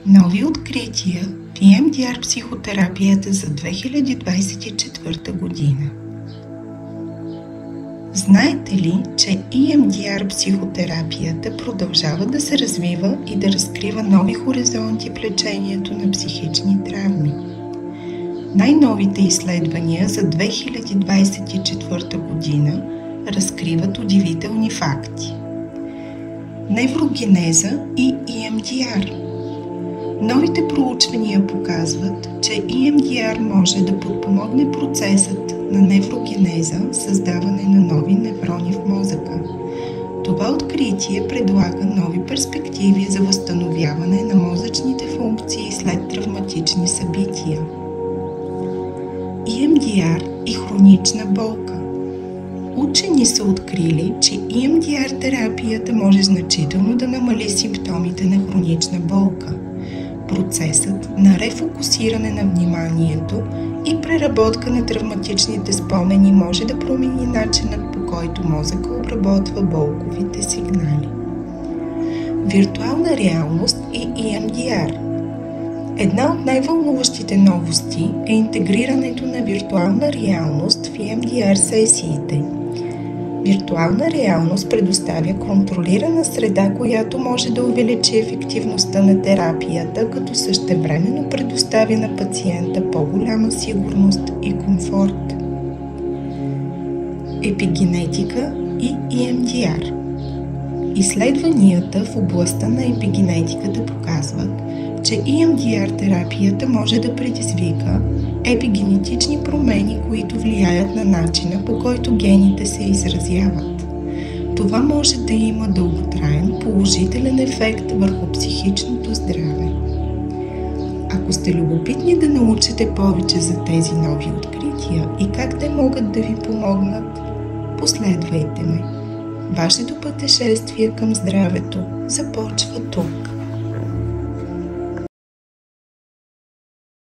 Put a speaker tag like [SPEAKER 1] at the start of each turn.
[SPEAKER 1] Нови открития в EMDR психотерапията за 2024 година. Знаете ли, че EMDR психотерапията продължава да се развива и да разкрива нови хоризонти в лечението на психични травми? Най-новите изследвания за 2024 година разкриват удивителни факти. Неврогенеза и EMDR. Новите проучвания показват, че EMDR може да подпомогне процесът на неврогенеза, създаване на нови неврони в мозъка. Това откритие предлага нови перспективи за възстановяване на мозъчните функции след травматични събития. EMDR и хронична болка. Учени са открили, че EMDR терапията може значително да намали симптомите на хронична болка. Процесът на рефокусиране на вниманието и преработка на травматичните спомени може да промени начинът, по който мозъка обработва болковите сигнали. Виртуална реалност и EMDR. Една от най-вълнуващите новости е интегрирането на виртуална реалност в EMDR сесиите. Виртуална реалност предоставя контролирана среда, която може да увеличи ефективността на терапията, като същевременно предоставя на пациента по-голяма сигурност и комфорт. Епигенетика и EMDR. Изследванията в областта на епигенетиката показват, че EMDR терапията може да предизвика епигенетични промени, които влияят на начина, по който гените се изразяват. Това може да има дълготраен положителен ефект върху психичното здраве. Ако сте любопитни да научите повече за тези нови открития и как те могат да ви помогнат, последвайте ме. Вашето пътешествие към здравето започва тук.